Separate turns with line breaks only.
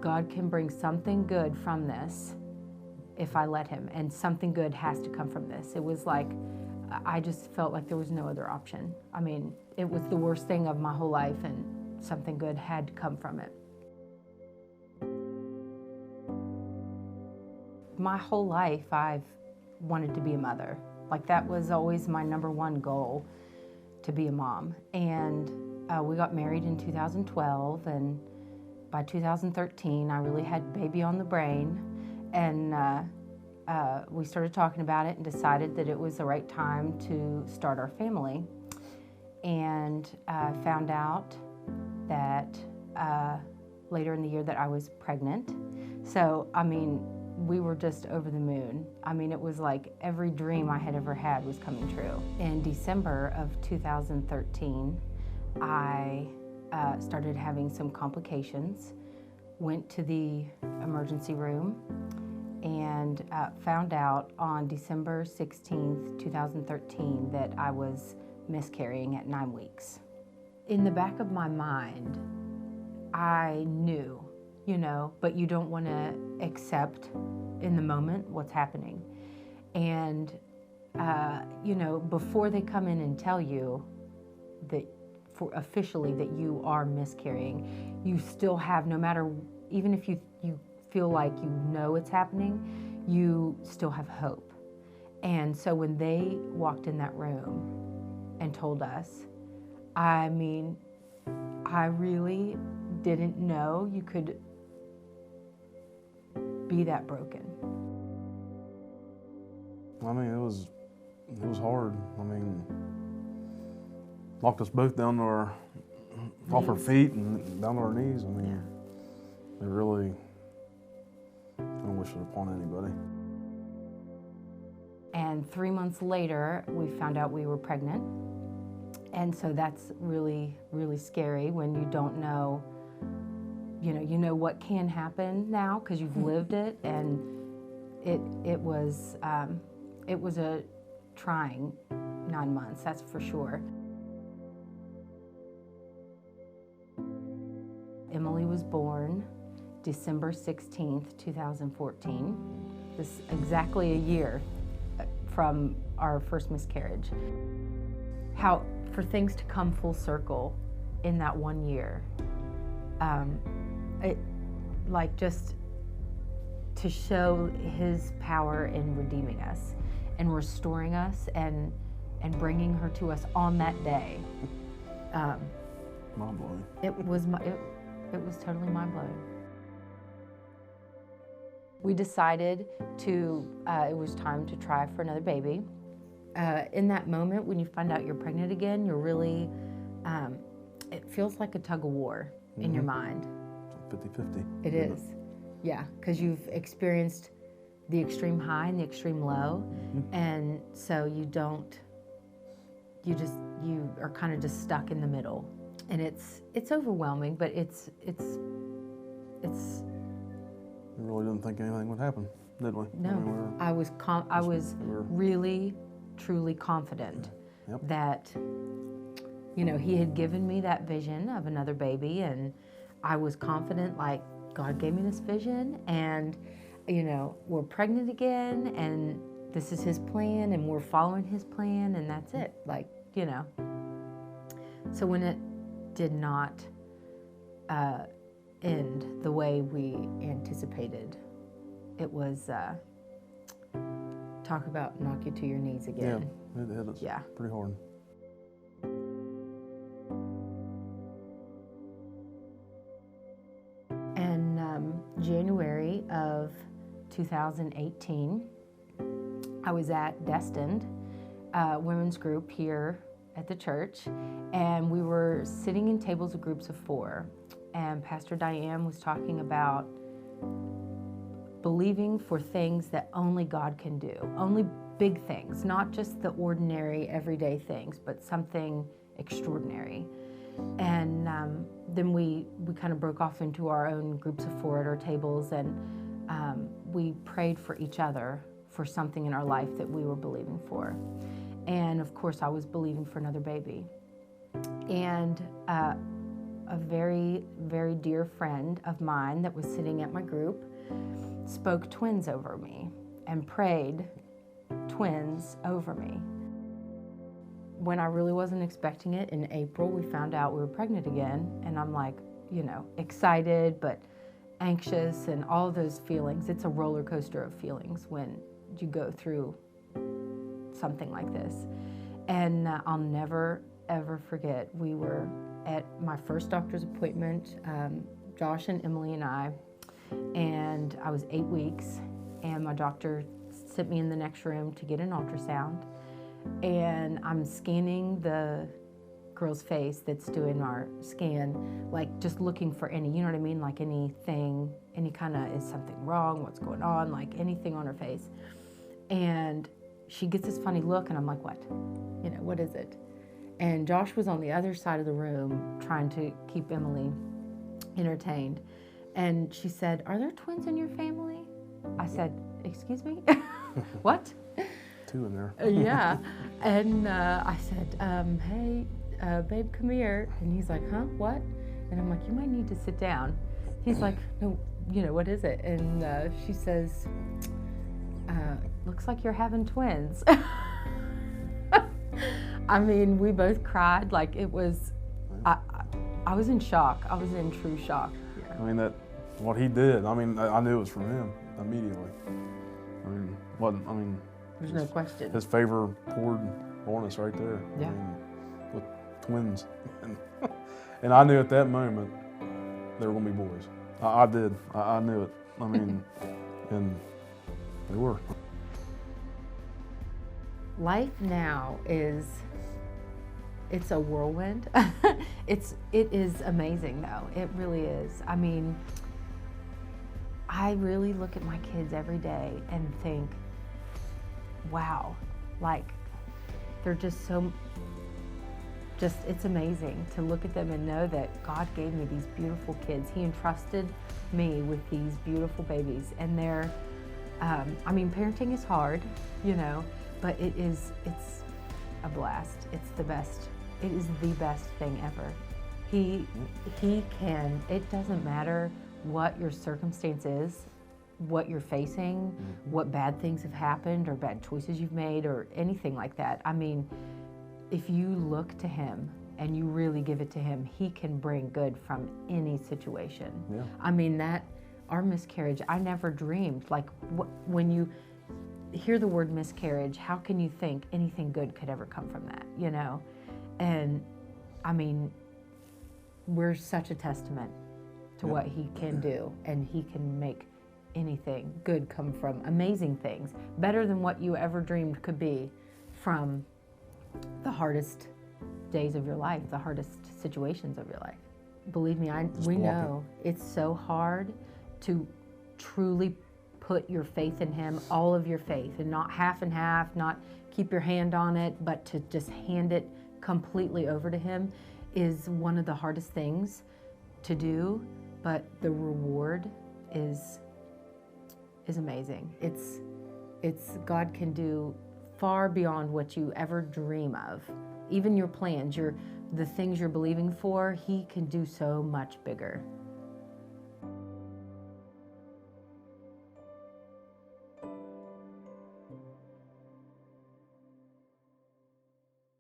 God can bring something good from this if I let him, and something good has to come from this. It was like, I just felt like there was no other option. I mean, it was the worst thing of my whole life, and something good had to come from it. My whole life, I've wanted to be a mother. Like, that was always my number one goal, to be a mom. And we got married in 2012, and by 2013, I really had baby on the brain. And we started talking about it and decided that it was the right time to start our family. And found out that later in the year that I was pregnant. So, I mean, we were just over the moon. I mean, it was like every dream I had ever had was coming true. In December of 2013, I started having some complications, went to the emergency room, and found out on December 16th, 2013 that I was miscarrying at 9 weeks. In the back of my mind, I knew, you know, but you don't want to accept in the moment what's happening. And, you know, before they come in and tell you that officially that you are miscarrying, you still have, no matter, even if you feel like you know it's happening, you still have hope. And so when they walked in that room and told us, I mean, I really didn't know you could be that broken.
I mean, it was hard. I mean, knocked us both down to off our feet and down to our knees. I mean, it really, I don't wish it upon anybody.
And 3 months later, we found out we were pregnant. And so that's really, really scary when you don't know, you know what can happen now because you've lived it, and it was a trying 9 months, that's for sure. Emily was born December 16th, 2014. This is exactly a year from our first miscarriage. How for things to come full circle in that 1 year, it, like, just to show his power in redeeming us and restoring us and bringing her to us on that day.
Mind-blowing.
It was totally mind-blowing. We decided it was time to try for another baby. In that moment, when you find out you're pregnant again, you're really, it feels like a tug of war in your mind.
It's 50-50.
It is, yeah, because you've experienced the extreme high and the extreme low, and so you are kind of just stuck in the middle. And it's overwhelming, but it's.
We really didn't think anything would happen, did we?
No, I was really, truly confident that, you know, he had given me that vision of another baby, and I was confident, like, God gave me this vision, and, you know, we're pregnant again, and this is his plan, and we're following his plan, and that's it, like, you know. So when it did not end the way we anticipated, it was, talk about knock you to your knees again.
Yeah, it hit us pretty hard.
In January of 2018, I was at Destined women's group here at the church, and we were sitting in tables of groups of 4, and Pastor Diane was talking about believing for things that only God can do, only big things, not just the ordinary everyday things, but something extraordinary. And then we kind of broke off into our own groups of 4 at our tables, and we prayed for each other for something in our life that we were believing for. And of course, I was believing for another baby. And a very, very dear friend of mine that was sitting at my group spoke twins over me and prayed twins over me. When I really wasn't expecting it, in April, we found out we were pregnant again, and I'm like, excited, but anxious and all those feelings. It's a roller coaster of feelings when you go through something like this. And I'll never, ever forget, we were at my first doctor's appointment, Josh and Emily and I was 8 weeks, and my doctor sent me in the next room to get an ultrasound, and I'm scanning the girl's face that's doing our scan, like just looking for like anything, any kind of, is something wrong, what's going on, like anything on her face. And she gets this funny look, and I'm like, what? What is it? And Josh was on the other side of the room trying to keep Emily entertained. And she said, "Are there twins in your family?" I said, "Excuse me?" What?
2 in there.
Yeah. And I said, "Hey, babe, come here." And he's like, "Huh, what?" And I'm like, "You might need to sit down." He's like, "No, what is it?" And she says, "Looks like you're having twins." I mean, we both cried. Like, it was, I was in shock. I was in true shock. Yeah.
I mean, what he did, I knew it was from him immediately.
There's no question.
His favor poured on us right there.
Yeah.
With twins. And I knew at that moment they were going to be boys. I did. I knew it. And they were.
Life now it's a whirlwind. It is amazing though. It really is. I really look at my kids every day and think, wow, like they're just it's amazing to look at them and know that God gave me these beautiful kids. He entrusted me with these beautiful babies, and they're, parenting is hard, but it's a blast. It's the best. It is the best thing ever. He can, it doesn't matter what your circumstance is, what you're facing, what bad things have happened or bad choices you've made or anything like that. If you look to him and you really give it to him, he can bring good from any situation. Yeah. Our miscarriage, I never dreamed, when you hear the word miscarriage, how can you think anything good could ever come from that, And we're such a testament to what he can do, and he can make anything good come from amazing things, better than what you ever dreamed could be, from the hardest days of your life, the hardest situations of your life. Believe me, we know it's so hard to truly put your faith in him, all of your faith, and not half and half, not keep your hand on it, but to just hand it completely over to him is one of the hardest things to do, but the reward is amazing. It's God can do far beyond what you ever dream of. Even your plans, the things you're believing for, he can do so much bigger.